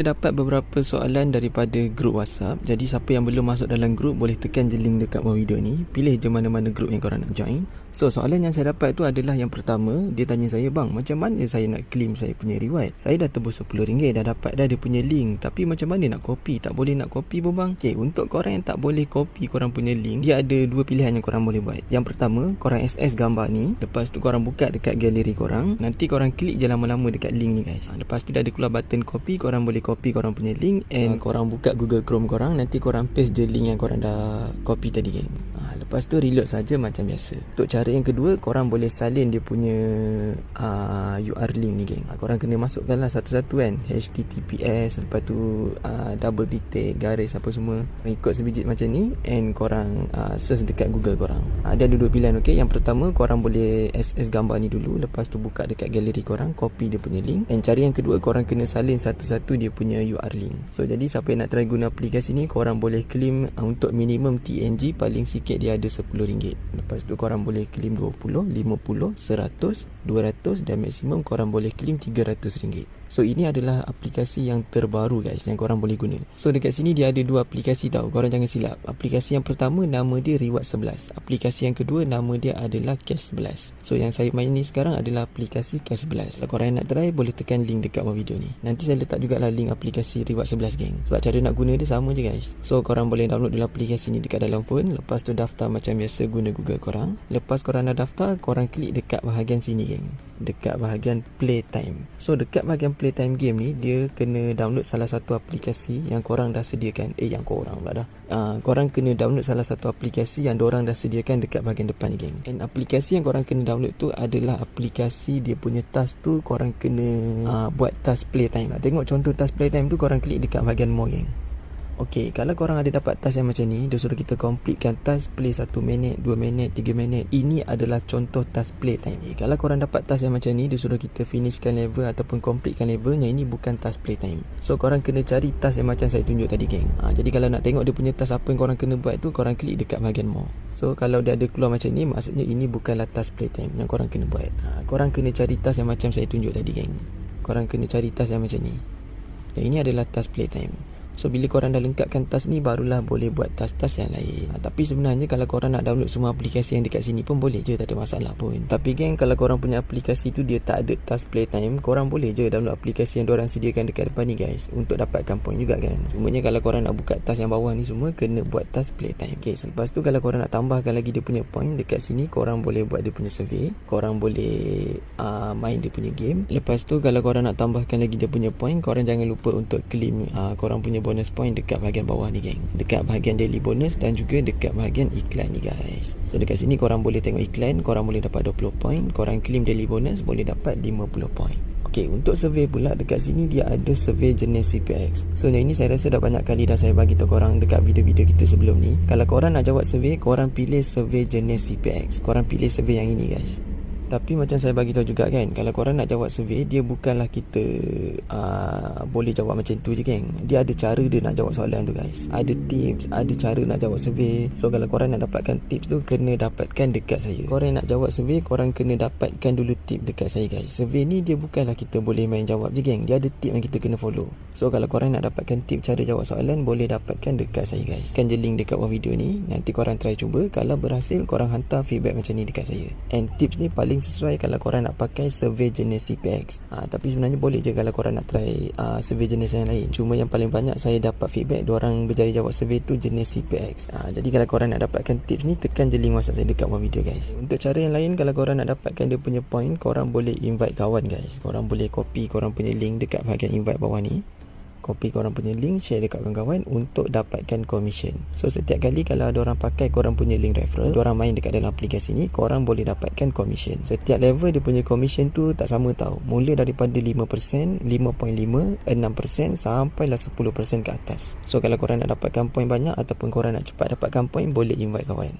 Saya dapat beberapa soalan daripada grup WhatsApp. Jadi siapa yang belum masuk dalam grup boleh tekan je link dekat bawah video ni. Pilih je mana-mana grup yang korang nak join. So soalan yang saya dapat tu adalah yang pertama. Dia tanya saya, bang, macam mana saya nak claim saya punya reward? Saya dah tebus RM10, dah dapat dah dia punya link. Tapi macam mana nak copy? Tak boleh nak copy pun bang. Okay, untuk korang yang tak boleh copy korang punya link, dia ada dua pilihan yang korang boleh buat. Yang pertama, korang SS gambar ni. Lepas tu korang buka dekat galeri korang. Nanti korang klik je lama-lama dekat link ni guys. Lepas tu dah ada keluar button copy. Korang boleh copy korang punya link. And korang buka Google Chrome korang. Nanti korang paste je link yang korang dah copy tadi geng. Lepas tu reload saja macam biasa. Untuk cara yang kedua, korang boleh salin dia punya UR link ni geng. Korang kena masukkan lah satu-satu kan. HTTPS, lepas tu double titik, garis apa semua. Ikut sebiji macam ni. And korang search dekat Google korang. Ada dua pilihan, okay. Yang pertama, korang boleh SS gambar ni dulu. Lepas tu buka dekat galeri korang, copy dia punya link. And cara yang kedua, korang kena salin satu-satu dia punya UR link. So jadi siapa yang nak try guna aplikasi ni, korang boleh claim untuk minimum TNG. Paling sikit dia ada RM10. Lepas tu korang boleh claim 20, 50, 100, 200 dan maksimum korang boleh claim RM300. So ini adalah aplikasi yang terbaru guys yang korang boleh guna. So dekat sini dia ada dua aplikasi tau. Korang jangan silap. Aplikasi yang pertama nama dia Reward 11. Aplikasi yang kedua nama dia adalah Cash 11. So yang saya main ni sekarang adalah aplikasi Cash 11. Kalau korang nak try boleh tekan link dekat bawah video ni. Nanti saya letak jugalah link aplikasi Reward 11 geng. Sebab cara nak guna dia sama je guys. So korang boleh download dulu aplikasi ni dekat dalam phone. Lepas tu daftar macam biasa guna Google korang. Lepas korang dah daftar, korang klik dekat bahagian sini geng. Dekat bahagian Playtime. So dekat bahagian Playtime game ni, dia kena download salah satu aplikasi yang korang dah sediakan. Yang korang pula dah. Korang kena download salah satu aplikasi yang diorang dah sediakan dekat bahagian depan ni geng. And aplikasi yang korang kena download tu adalah aplikasi dia punya task tu korang kena buat task Playtime. Nak tengok contoh task Playtime tu, korang klik dekat bahagian more geng. Okey, kalau korang ada dapat task yang macam ni, dia suruh kita completekan task play 1 minit, 2 minit, 3 minit. Ini adalah contoh task playtime. Kalau korang dapat task yang macam ni, dia suruh kita finishkan level ataupun completekan level, yang ini bukan task playtime. So korang kena cari task yang macam saya tunjuk tadi geng. Jadi kalau nak tengok dia punya task apa yang korang kena buat tu, korang klik dekat bahagian more. So kalau dia ada keluar macam ni, maksudnya ini bukanlah task playtime yang korang kena buat. Korang kena cari task yang macam saya tunjuk tadi geng. Korang kena cari task yang macam ni. Yang ini adalah task playtime. So bila korang dah lengkapkan task ni, barulah boleh buat task-task yang lain. Tapi sebenarnya kalau korang nak download semua aplikasi yang dekat sini pun boleh je, tak ada masalah pun. Tapi geng, kalau korang punya aplikasi tu dia tak ada task playtime, korang boleh je download aplikasi yang diorang sediakan dekat depan ni guys, untuk dapatkan point juga kan. Cumanya kalau korang nak buka task yang bawah ni semua, kena buat task playtime. Okay, selepas tu kalau korang nak tambahkan lagi dia punya point, dekat sini korang boleh buat dia punya survey. Korang boleh main dia punya game. Lepas tu kalau korang nak tambahkan lagi dia punya point, korang jangan lupa untuk claim korang punya bonus point dekat bahagian bawah ni geng. Dekat bahagian daily bonus dan juga dekat bahagian iklan ni guys. So dekat sini korang boleh tengok iklan, korang boleh dapat 20 point. Korang claim daily bonus boleh dapat 50 point. Okay, untuk survey pula dekat sini dia ada survey jenis CPX. So yang ini saya rasa dah banyak kali dah saya bagi tahu korang dekat video-video kita sebelum ni. Kalau korang nak jawab survey, korang pilih survey jenis CPX. Korang pilih survey yang ini guys. Tapi macam saya bagi tahu juga kan, kalau korang nak jawab survey, dia bukanlah kita boleh jawab macam tu je geng. Dia ada cara dia nak jawab soalan tu guys. Ada tips, ada cara nak jawab survey. So kalau korang nak dapatkan tips tu, kena dapatkan dekat saya. Korang nak jawab survey, korang kena dapatkan dulu tip dekat saya guys. Survey ni dia bukanlah kita boleh main jawab je geng. Dia ada tip yang kita kena follow. So kalau korang nak dapatkan tip cara jawab soalan, boleh dapatkan dekat saya guys. Kan je link dekat bawah video ni. Nanti korang try cuba. Kalau berhasil, korang hantar feedback macam ni dekat saya. And tips ni paling sesuai kalau korang nak pakai survey jenis CPX. Tapi sebenarnya boleh je kalau korang nak try survey jenis yang lain. Cuma yang paling banyak saya dapat feedback diorang berjaya jawab survey tu jenis CPX. Jadi kalau korang nak dapatkan tips ni, tekan je link WhatsApp saya dekat bawah video guys. Untuk cara yang lain, kalau korang nak dapatkan dia punya point, korang boleh invite kawan guys. Korang boleh copy korang punya link dekat bahagian invite bawah ni. Copy korang punya link, share dekat kawan-kawan untuk dapatkan commission. So setiap kali kalau ada orang pakai korang punya link referral, diorang main dekat dalam aplikasi ni, korang boleh dapatkan commission. Setiap level dia punya commission tu tak sama tau. Mula daripada 5%, 5.5, 6% sampailah 10% ke atas. So kalau korang nak dapatkan point banyak ataupun korang nak cepat dapatkan point, boleh invite kawan.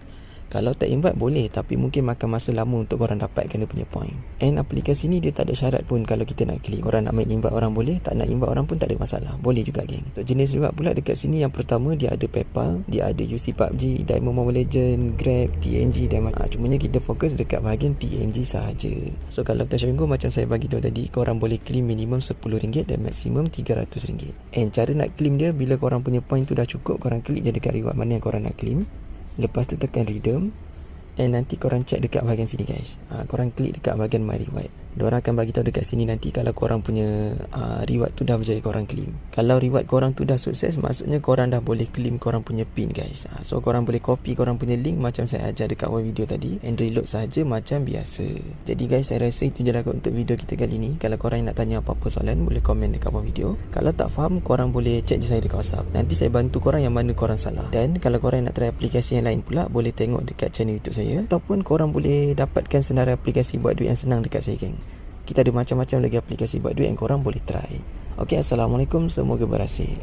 Kalau tak invite boleh, tapi mungkin makan masa lama untuk korang dapatkan dia punya point. And aplikasi ni dia tak ada syarat pun kalau kita nak claim. Korang nak main invite orang boleh, tak nak invite orang pun tak ada masalah. Boleh juga geng. Untuk jenis reward pula dekat sini, yang pertama dia ada PayPal, dia ada UC PUBG, Diamond Mobile Legend, Grab, TNG dan cumanya kita fokus dekat bahagian TNG sahaja. So kalau Touch 'n Go macam saya bagi tahu tadi, korang boleh claim minimum RM10 dan maksimum RM300. And cara nak claim dia, bila korang punya point tu dah cukup, korang klik je dekat reward mana yang korang nak claim. Lepas tu tekan redeem. And nanti korang check dekat bahagian sini guys. Korang klik dekat bahagian my reward. Diorang akan bagi tahu dekat sini nanti kalau korang punya reward tu dah berjaya korang claim. Kalau reward korang tu dah sukses, maksudnya korang dah boleh claim korang punya pin guys. So korang boleh copy korang punya link macam saya ajar dekat awal video tadi, and reload saja macam biasa. Jadi guys, saya rasa itu je lah untuk video kita kali ni. Kalau korang nak tanya apa-apa soalan, boleh komen dekat bawah video. Kalau tak faham, korang boleh chat je saya dekat WhatsApp. Nanti saya bantu korang yang mana korang salah. Dan kalau korang nak try aplikasi yang lain pula, boleh tengok dekat channel YouTube saya, ataupun korang boleh dapatkan senarai aplikasi buat duit yang senang dekat saya geng. Kita ada macam-macam lagi aplikasi buat duit yang korang boleh try. Okey, Assalamualaikum, semoga berhasil.